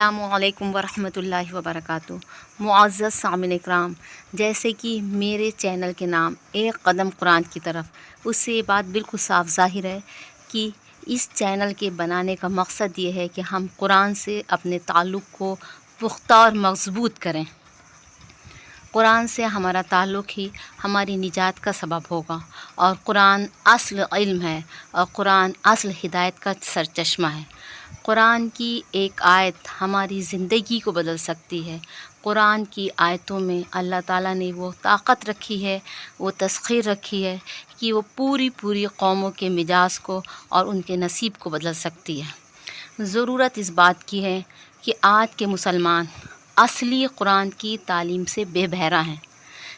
السلام علیکم ورحمۃ اللہ وبرکاتہ۔ معزز سامعین اکرام، جیسے کہ میرے چینل کے نام ایک قدم قرآن کی طرف، اس سے یہ بات بالکل صاف ظاہر ہے کہ اس چینل کے بنانے کا مقصد یہ ہے کہ ہم قرآن سے اپنے تعلق کو پختہ اور مضبوط کریں۔ قرآن سے ہمارا تعلق ہی ہماری نجات کا سبب ہوگا، اور قرآن اصل علم ہے، اور قرآن اصل ہدایت کا سرچشمہ ہے۔ قرآن کی ایک آیت ہماری زندگی کو بدل سکتی ہے۔ قرآن کی آیتوں میں اللہ تعالیٰ نے وہ طاقت رکھی ہے، وہ تسخیر رکھی ہے کہ وہ پوری قوموں کے مزاج کو اور ان کے نصیب کو بدل سکتی ہے۔ ضرورت اس بات کی ہے کہ آج کے مسلمان اصلی قرآن کی تعلیم سے بے بہرا ہیں۔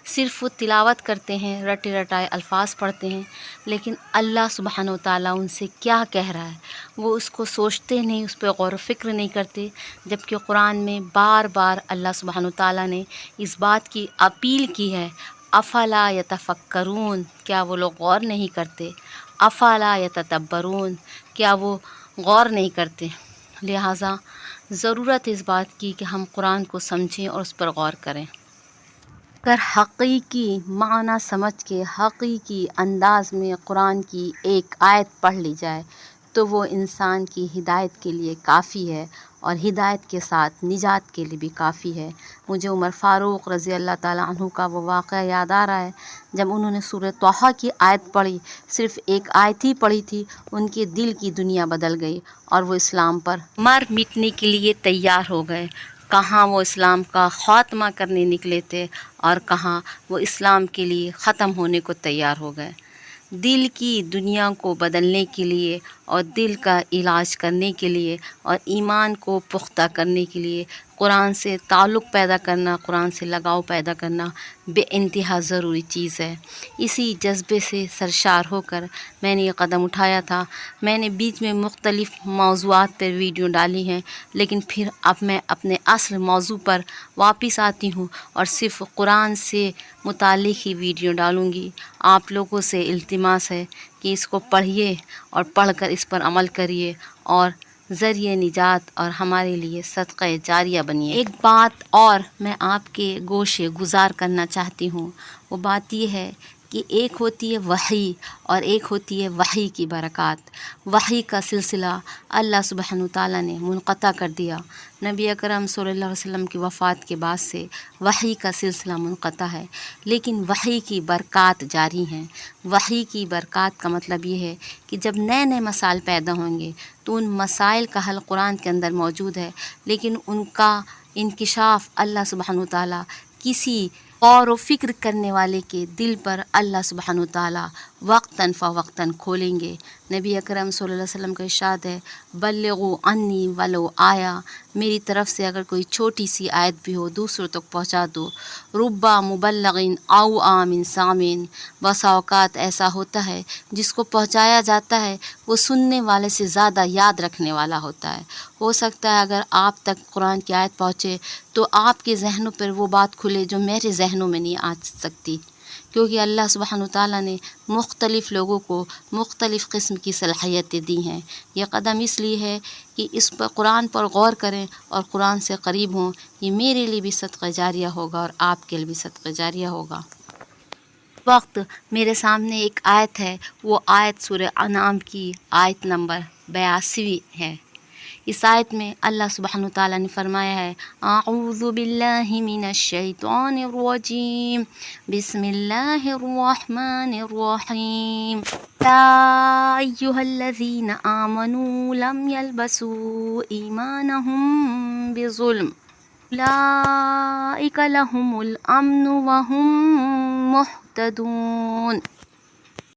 صرف وہ تلاوت کرتے ہیں، رٹے رٹائے الفاظ پڑھتے ہیں، لیکن اللہ سبحانہ و تعالیٰ ان سے کیا کہہ رہا ہے وہ اس کو سوچتے نہیں، اس پہ غور و فکر نہیں کرتے۔ جبکہ قرآن میں بار بار اللہ سبحانہ و تعالیٰ نے اس بات کی اپیل کی ہے، افلا یتفکرون، کیا وہ لوگ غور نہیں کرتے؟ افلا یتدبرون، کیا وہ غور نہیں کرتے؟ لہٰذا ضرورت اس بات کی کہ ہم قرآن کو سمجھیں اور اس پر غور کریں۔ اگر حقیقی معنی سمجھ کے حقیقی انداز میں قرآن کی ایک آیت پڑھ لی جائے تو وہ انسان کی ہدایت کے لیے کافی ہے، اور ہدایت کے ساتھ نجات کے لیے بھی کافی ہے۔ مجھے عمر فاروق رضی اللہ تعالیٰ عنہ کا وہ واقعہ یاد آ رہا ہے، جب انہوں نے سورہ طٰہٰ کی آیت پڑھی، صرف ایک آیت ہی پڑھی تھی، ان کے دل کی دنیا بدل گئی اور وہ اسلام پر مر مٹنے کے لیے تیار ہو گئے۔ کہاں وہ اسلام کا خاتمہ کرنے نکلے تھے، اور کہاں وہ اسلام کے لیے ختم ہونے کو تیار ہو گئے۔ دل کی دنیا کو بدلنے کے لیے، اور دل کا علاج کرنے کے لیے، اور ایمان کو پختہ کرنے کے لیے قرآن سے تعلق پیدا کرنا، قرآن سے لگاؤ پیدا کرنا بے انتہا ضروری چیز ہے۔ اسی جذبے سے سرشار ہو کر میں نے یہ قدم اٹھایا تھا۔ میں نے بیچ میں مختلف موضوعات پر ویڈیو ڈالی ہیں، لیکن پھر اب میں اپنے اصل موضوع پر واپس آتی ہوں اور صرف قرآن سے متعلق ہی ویڈیو ڈالوں گی۔ آپ لوگوں سے التماس ہے کہ اس کو پڑھیے اور پڑھ کر اس پر عمل کریے، اور ذریعہ نجات اور ہمارے لیے صدقہ جاریہ بنیے۔ ایک بات اور میں آپ کے گوش گزار کرنا چاہتی ہوں، وہ بات یہ ہے کہ ایک ہوتی ہے وحی، اور ایک ہوتی ہے وحی کی برکات۔ وحی کا سلسلہ اللہ سبحانہ تعالیٰ نے منقطع کر دیا۔ نبی اکرم صلی اللہ علیہ وسلم کی وفات کے بعد سے وحی کا سلسلہ منقطع ہے، لیکن وحی کی برکات جاری ہیں۔ وحی کی برکات کا مطلب یہ ہے کہ جب نئے نئے مسائل پیدا ہوں گے تو ان مسائل کا حل قرآن کے اندر موجود ہے، لیکن ان کا انکشاف اللہ سبحانہ تعالیٰ کسی غور و فکر کرنے والے کے دل پر اللہ سبحانہ تعالیٰ وقتاً فوقتاً کھولیں گے۔ نبی اکرم صلی اللہ علیہ وسلم کا ارشاد ہے، بلغوا عنی ولو آیا، میری طرف سے اگر کوئی چھوٹی سی آیت بھی ہو دوسروں تک پہنچا دو۔ ربا مبلغ او عام سامن، بسا اوقات ایسا ہوتا ہے جس کو پہنچایا جاتا ہے وہ سننے والے سے زیادہ یاد رکھنے والا ہوتا ہے۔ ہو سکتا ہے اگر آپ تک قرآن کی آیت پہنچے تو آپ کے ذہنوں پر وہ بات کھلے جو میرے ذہنوں میں نہیں آ سکتی، کیونکہ اللہ سبحانہ تعالیٰ نے مختلف لوگوں کو مختلف قسم کی صلاحیتیں دی ہیں۔ یہ قدم اس لیے ہے کہ اس پر قرآن پر غور کریں اور قرآن سے قریب ہوں۔ یہ میرے لیے بھی صدقہ جاریہ ہوگا اور آپ کے لیے بھی صدقہ جاریہ ہوگا۔ وقت میرے سامنے ایک آیت ہے، وہ آیت سورہ انعام کی آیت نمبر 82 ہے۔ اس آیت میں اللہ سبحانہ تعالیٰ نے فرمایا ہے، اعوذ باللہ من الشیطان الرجیم، بسم اللہ الرحمن الرحیم، یا ایہا الذین آمنوا لم یلبسوا ایمانہم بظلم اولئک لہم الامن وہم مہتدون۔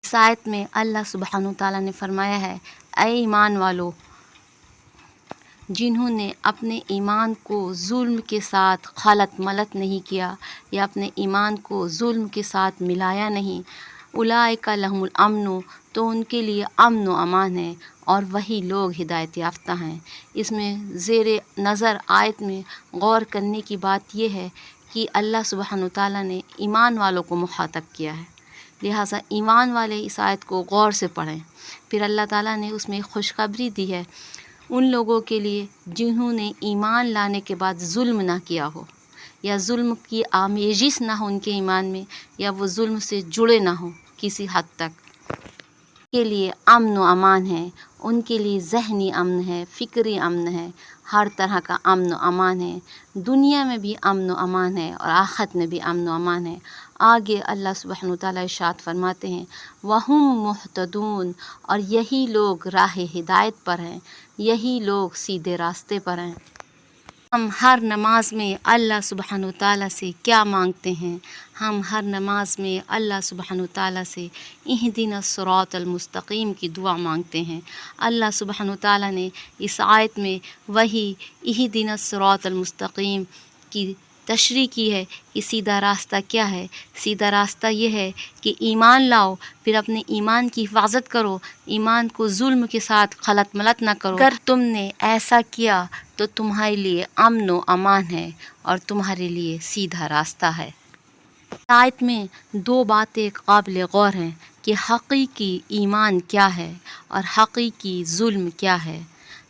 اس آیت میں اللہ سبحانہ تعالیٰ نے فرمایا ہے، اے ایمان والو، جنہوں نے اپنے ایمان کو ظلم کے ساتھ خلط ملط نہیں کیا، یا اپنے ایمان کو ظلم کے ساتھ ملایا نہیں، اولئک لہم الامن، تو ان کے لیے امن و امان ہے، اور وہی لوگ ہدایت یافتہ ہیں۔ اس میں زیر نظر آیت میں غور کرنے کی بات یہ ہے کہ اللہ سبحانہ تعالیٰ نے ایمان والوں کو مخاطب کیا ہے، لہٰذا ایمان والے اس آیت کو غور سے پڑھیں۔ پھر اللہ تعالیٰ نے اس میں خوشخبری دی ہے، ان لوگوں کے لیے جنہوں نے ایمان لانے کے بعد ظلم نہ کیا ہو، یا ظلم کی آمیزش نہ ہو ان کے ایمان میں، یا وہ ظلم سے جڑے نہ ہوں کسی حد تک، کے لیے امن و امان ہے، ان کے لیے ذہنی امن ہے، فکری امن ہے، ہر طرح کا امن و امان ہے، دنیا میں بھی امن و امان ہے اور آخرت میں بھی امن و امان ہے۔ آگے اللہ سبحانہ وتعالیٰ ارشاد فرماتے ہیں وَهُمْ مُهْتَدُونَ، اور یہی لوگ راہ ہدایت پر ہیں، یہی لوگ سیدھے راستے پر ہیں۔ ہم ہر نماز میں اللہ سبحانہ وتعالیٰ سے کیا مانگتے ہیں؟ ہم ہر نماز میں اللہ سبحانہ وتعالیٰ سے اہدنا الصراط المستقیم کی دعا مانگتے ہیں۔ اللہ سبحانہ وتعالیٰ نے اس آیت میں وہی اہدنا الصراط المستقیم کی تشریح کی ہے کہ سیدھا راستہ کیا ہے۔ سیدھا راستہ یہ ہے کہ ایمان لاؤ، پھر اپنے ایمان کی حفاظت کرو، ایمان کو ظلم کے ساتھ خلط ملط نہ کرو۔ اگر تم نے ایسا کیا تو تمہارے لیے امن و امان ہے اور تمہارے لیے سیدھا راستہ ہے۔ آیت میں دو باتیں قابل غور ہیں کہ حقیقی ایمان کیا ہے اور حقیقی ظلم کیا ہے۔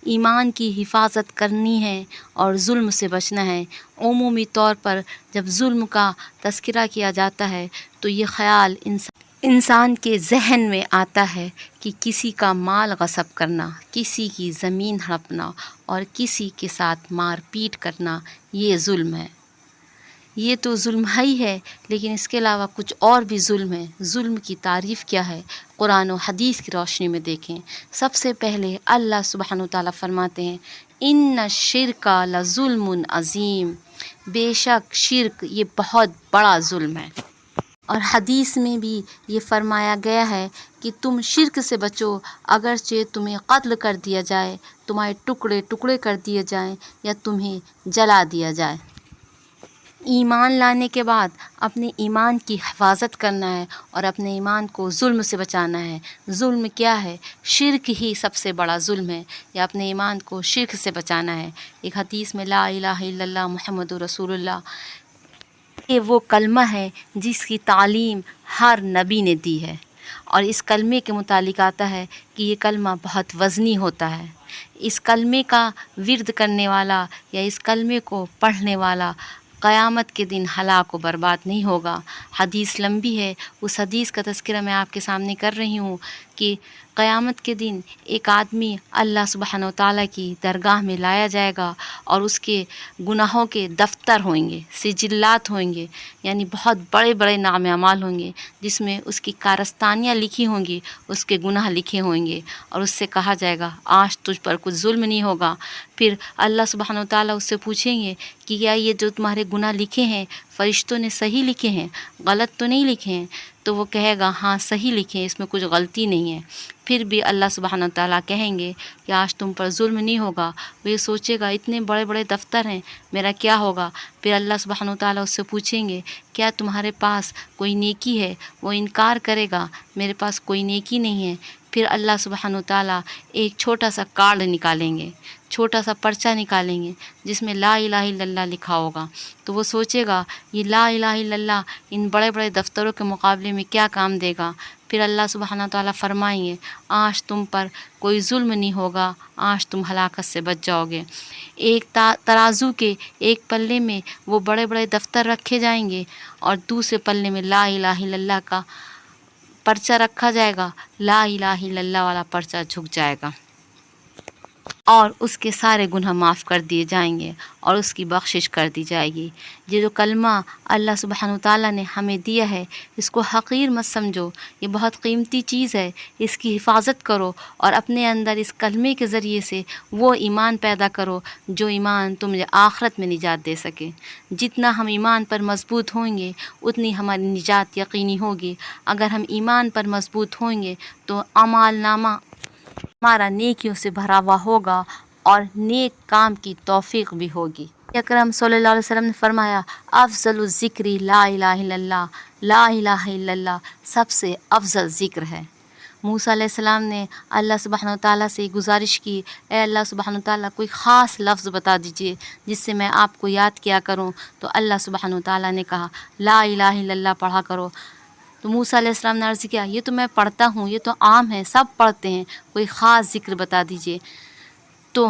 ایمان کی حفاظت کرنی ہے اور ظلم سے بچنا ہے۔ عمومی طور پر جب ظلم کا تذکرہ کیا جاتا ہے تو یہ خیال انسان کے ذہن میں آتا ہے کہ کسی کا مال غصب کرنا، کسی کی زمین ہڑپنا اور کسی کے ساتھ مار پیٹ کرنا، یہ ظلم ہے۔ یہ تو ظلم ہی ہے، لیکن اس کے علاوہ کچھ اور بھی ظلم ہے۔ ظلم کی تعریف کیا ہے؟ قرآن و حدیث کی روشنی میں دیکھیں۔ سب سے پہلے اللہ سبحانہ وتعالیٰ فرماتے ہیں ان الشرک لظلم عظیم، بے شک شرک یہ بہت بڑا ظلم ہے۔ اور حدیث میں بھی یہ فرمایا گیا ہے کہ تم شرک سے بچو، اگرچہ تمہیں قتل کر دیا جائے، تمہارے ٹکڑے ٹکڑے کر دیے جائیں یا تمہیں جلا دیا جائے۔ ایمان لانے کے بعد اپنے ایمان کی حفاظت کرنا ہے اور اپنے ایمان کو ظلم سے بچانا ہے۔ ظلم کیا ہے؟ شرک ہی سب سے بڑا ظلم ہے، یا اپنے ایمان کو شرک سے بچانا ہے۔ ایک حدیث میں لا الہ الا اللہ محمد رسول اللہ، یہ وہ کلمہ ہے جس کی تعلیم ہر نبی نے دی ہے، اور اس کلمے کے متعلق آتا ہے کہ یہ کلمہ بہت وزنی ہوتا ہے۔ اس کلمے کا ورد کرنے والا یا اس کلمے کو پڑھنے والا قیامت کے دن ہلاک و برباد نہیں ہوگا۔ حدیث لمبی ہے، اس حدیث کا تذکرہ میں آپ کے سامنے کر رہی ہوں کہ قیامت کے دن ایک آدمی اللہ سبحانہ وتعالیٰ کی درگاہ میں لایا جائے گا اور اس کے گناہوں کے دفتر ہوئیں گے، سجلات ہوئیں گے، یعنی بہت بڑے بڑے نام اعمال ہوں گے جس میں اس کی کارستانیاں لکھی ہوں گی، اس کے گناہ لکھے ہوئیں گے، اور اس سے کہا جائے گا آج تجھ پر کچھ ظلم نہیں ہوگا۔ پھر اللہ سبحانہ وتعالیٰ اس سے پوچھیں گے کہ کیا یہ جو تمہارے گناہ لکھے ہیں فرشتوں نے صحیح لکھے ہیں، غلط تو نہیں لکھے ہیں؟ تو وہ کہے گا ہاں صحیح لکھے ہیں، اس میں کچھ غلطی نہیں ہے۔ پھر بھی اللہ سبحانہ وتعالیٰ کہیں گے کہ آج تم پر ظلم نہیں ہوگا۔ وہ یہ سوچے گا اتنے بڑے بڑے دفتر ہیں، میرا کیا ہوگا؟ پھر اللہ سبحانہ وتعالیٰ اس سے پوچھیں گے کیا تمہارے پاس کوئی نیکی ہے؟ وہ انکار کرے گا میرے پاس کوئی نیکی نہیں ہے۔ پھر اللہ سبحانہ وتعالیٰ ایک چھوٹا سا کارڈ نکالیں گے، چھوٹا سا پرچہ نکالیں گے جس میں لا الہ الا اللہ لکھا ہوگا۔ تو وہ سوچے گا یہ لا الہ الا اللہ ان بڑے بڑے دفتروں کے مقابلے میں کیا کام دے گا؟ پھر اللہ سبحانہ تعالیٰ فرمائیں گے آج تم پر کوئی ظلم نہیں ہوگا، آج تم ہلاکت سے بچ جاؤ گے۔ ایک ترازو کے ایک پلے میں وہ بڑے بڑے دفتر رکھے جائیں گے اور دوسرے پلے میں لا الہ الا اللہ کا پرچہ رکھا جائے گا، لا الہ الا اللہ والا پرچہ جھک جائے گا اور اس کے سارے گناہ معاف کر دیے جائیں گے اور اس کی بخشش کر دی جائے گی۔ یہ جو کلمہ اللہ سبحانہ وتعالیٰ نے ہمیں دیا ہے اس کو حقیر مت سمجھو، یہ بہت قیمتی چیز ہے، اس کی حفاظت کرو اور اپنے اندر اس کلمے کے ذریعے سے وہ ایمان پیدا کرو جو ایمان تمہیں آخرت میں نجات دے سکے۔ جتنا ہم ایمان پر مضبوط ہوئیں گے اتنی ہماری نجات یقینی ہوگی۔ اگر ہم ایمان پر مضبوط ہوئیں گے تو اعمال نامہ ہمارا نیکیوں سے بھرا ہوا ہوگا اور نیک کام کی توفیق بھی ہوگی۔ اکرم صلی اللہ علیہ وسلم نے فرمایا افضل الذکر لا الہ الا اللہ، لا الہ الا اللہ سب سے افضل ذکر ہے۔ موسیٰ علیہ السلام نے اللہ سبحانہ وتعالیٰ سے گزارش کی اے اللہ سبحانہ وتعالیٰ کوئی خاص لفظ بتا دیجئے جس سے میں آپ کو یاد کیا کروں، تو اللہ سبحانہ وتعالیٰ نے کہا لا الہ الا اللہ پڑھا کرو۔ تو موسیٰ علیہ السلام نے عرض کیا یہ تو میں پڑھتا ہوں، یہ تو عام ہے، سب پڑھتے ہیں، کوئی خاص ذکر بتا دیجئے۔ تو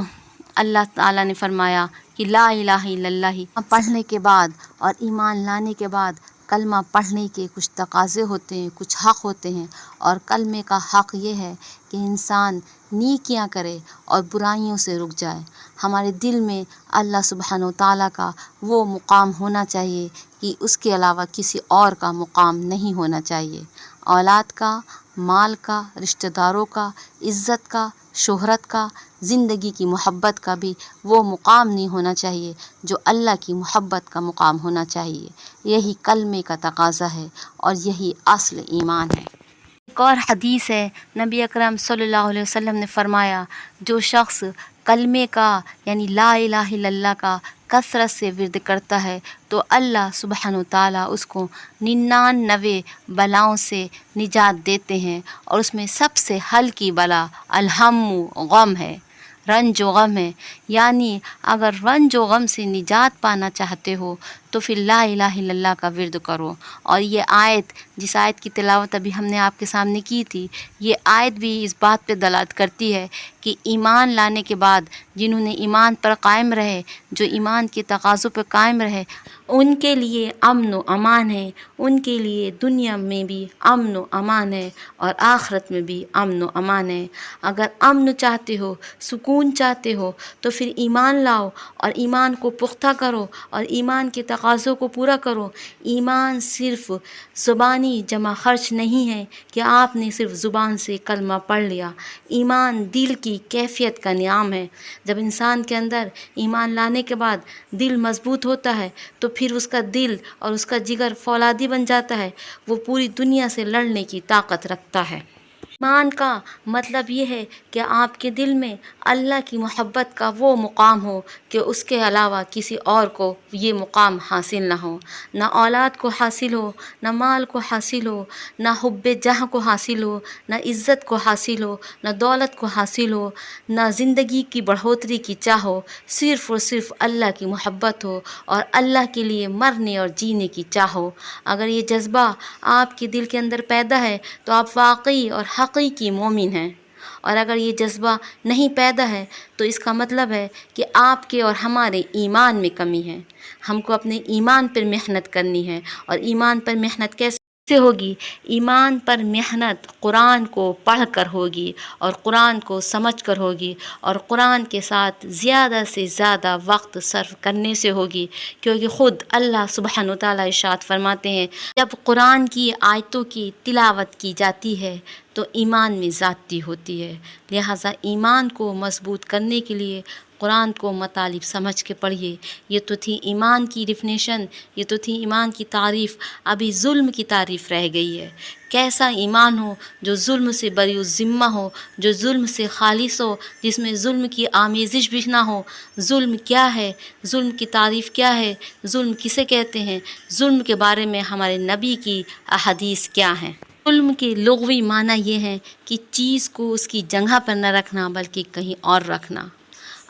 اللہ تعالیٰ نے فرمایا کہ لا الہ الا اللہ پڑھنے کے بعد اور ایمان لانے کے بعد کلمہ پڑھنے کے کچھ تقاضے ہوتے ہیں، کچھ حق ہوتے ہیں، اور کلمے کا حق یہ ہے کہ انسان نیکیاں کرے اور برائیوں سے رک جائے۔ ہمارے دل میں اللہ سبحانہ و تعالیٰ کا وہ مقام ہونا چاہیے کہ اس کے علاوہ کسی اور کا مقام نہیں ہونا چاہیے۔ اولاد کا، مال کا، رشتہ داروں کا، عزت کا، شہرت کا، زندگی کی محبت کا بھی وہ مقام نہیں ہونا چاہیے جو اللہ کی محبت کا مقام ہونا چاہیے۔ یہی کلمے کا تقاضا ہے اور یہی اصل ایمان ہے۔ ایک اور حدیث ہے، نبی اکرم صلی اللہ علیہ وسلم نے فرمایا، جو شخص کلمے کا یعنی لا الہ الا اللہ کا کثرت سے ورد کرتا ہے تو اللہ سبحانہ و تعالیٰ اس کو 99 بلاؤں سے نجات دیتے ہیں، اور اس میں سب سے ہلکی بلا الہم غم ہے، رنج و غم ہے۔ یعنی اگر رنج و غم سے نجات پانا چاہتے ہو تو پھر لا الہ الا اللہ کا ورد کرو۔ اور یہ آیت، جس آیت کی تلاوت ابھی ہم نے آپ کے سامنے کی تھی، یہ آیت بھی اس بات پہ دلالت کرتی ہے کہ ایمان لانے کے بعد جنہوں نے ایمان پر قائم رہے، جو ایمان کے تقاضوں پر قائم رہے، ان کے لیے امن و امان ہے، ان کے لیے دنیا میں بھی امن و امان ہے اور آخرت میں بھی امن و امان ہے۔ اگر امن چاہتے ہو، سکون چاہتے ہو تو پھر ایمان لاؤ اور ایمان کو پختہ کرو اور ایمان کے تقاضوں کو پورا کرو۔ ایمان صرف زبانی جمع خرچ نہیں ہے کہ آپ نے صرف زبان سے کلمہ پڑھ لیا۔ ایمان دل کی کیفیت کا نعام ہے۔ جب انسان کے اندر ایمان لانے کے بعد دل مضبوط ہوتا ہے تو پھر اس کا دل اور اس کا جگر فولادی بن جاتا ہے، وہ پوری دنیا سے لڑنے کی طاقت رکھتا ہے۔ ایمان کا مطلب یہ ہے کہ آپ کے دل میں اللہ کی محبت کا وہ مقام ہو کہ اس کے علاوہ کسی اور کو یہ مقام حاصل نہ ہو، نہ اولاد کو حاصل ہو، نہ مال کو حاصل ہو، نہ حب جاہ کو حاصل ہو، نہ عزت کو حاصل ہو، نہ دولت کو حاصل ہو، نہ زندگی کی بڑھوتری کی چاہ ہو، صرف اور صرف اللہ کی محبت ہو اور اللہ کے لیے مرنے اور جینے کی چاہ ہو۔ اگر یہ جذبہ آپ کے دل کے اندر پیدا ہے تو آپ واقعی اور حقیقی مومن ہیں، اور اگر یہ جذبہ نہیں پیدا ہے تو اس کا مطلب ہے کہ آپ کے اور ہمارے ایمان میں کمی ہے۔ ہم کو اپنے ایمان پر محنت کرنی ہے، اور ایمان پر محنت کیسے ہوگی؟ ایمان پر محنت قرآن کو پڑھ کر ہوگی اور قرآن کو سمجھ کر ہوگی، اور قرآن کے ساتھ زیادہ سے زیادہ وقت صرف کرنے سے ہوگی، کیونکہ خود اللہ سبحانہ و تعالیٰ ارشاد فرماتے ہیں، جب قرآن کی آیتوں کی تلاوت کی جاتی ہے تو ایمان میں زیادتی ہوتی ہے۔ لہٰذا ایمان کو مضبوط کرنے کے لیے قرآن کو مطالب سمجھ کے پڑھیے۔ یہ تو تھی ایمان کی ڈیفینیشن، یہ تو تھی ایمان کی تعریف۔ ابھی ظلم کی تعریف رہ گئی ہے۔ کیسا ایمان ہو جو ظلم سے بری الذمہ ہو، جو ظلم سے خالص ہو، جس میں ظلم کی آمیزش بھی نہ ہو۔ ظلم کیا ہے؟ ظلم کی تعریف کیا ہے؟ ظلم کسے کہتے ہیں؟ ظلم کے بارے میں ہمارے نبی کی احادیث کیا ہیں؟ ظلم کے لغوی معنی یہ ہے کہ چیز کو اس کی جگہ پر نہ رکھنا بلکہ کہیں اور رکھنا۔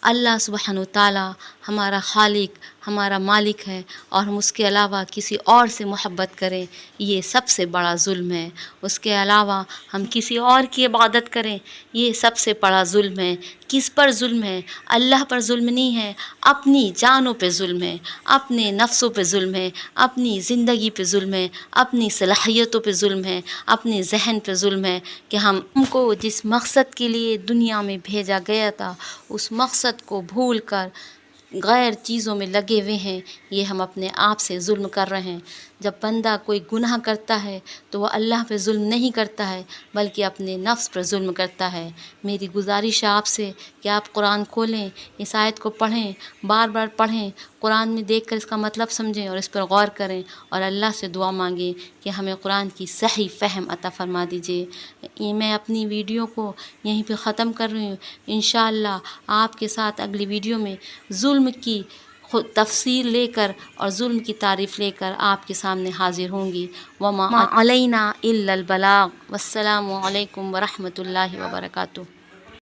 اللہ سبحانہ و تعالیٰ ہمارا خالق، ہمارا مالک ہے، اور ہم اس کے علاوہ کسی اور سے محبت کریں، یہ سب سے بڑا ظلم ہے۔ اس کے علاوہ ہم کسی اور کی عبادت کریں، یہ سب سے بڑا ظلم ہے۔ کس پر ظلم ہے؟ اللہ پر ظلم نہیں ہے، اپنی جانوں پہ ظلم ہے، اپنے نفسوں پہ ظلم ہے، اپنی زندگی پہ ظلم ہے، اپنی صلاحیتوں پہ ظلم ہے، اپنے ذہن پہ ظلم ہے کہ ہم کو جس مقصد کے لیے دنیا میں بھیجا گیا تھا اس مقصد کو بھول کر غیر چیزوں میں لگے ہوئے ہیں۔ یہ ہم اپنے آپ سے ظلم کر رہے ہیں۔ جب بندہ کوئی گناہ کرتا ہے تو وہ اللہ پہ ظلم نہیں کرتا ہے بلکہ اپنے نفس پر ظلم کرتا ہے۔ میری گزارش ہے آپ سے کہ آپ قرآن کھولیں، اس آیت کو پڑھیں، بار بار پڑھیں، قرآن میں دیکھ کر اس کا مطلب سمجھیں اور اس پر غور کریں، اور اللہ سے دعا مانگیں کہ ہمیں قرآن کی صحیح فہم عطا فرما دیجیے۔ میں اپنی ویڈیو کو یہیں پہ ختم کر رہی ہوں۔ انشاءاللہ آپ کے ساتھ اگلی ویڈیو میں ظلم کی تفسیر لے کر اور ظلم کی تعریف لے کر آپ کے سامنے حاضر ہوں گی۔ وما علینا الا البلاغ۔ والسلام علیکم ورحمۃ اللہ وبرکاتہ۔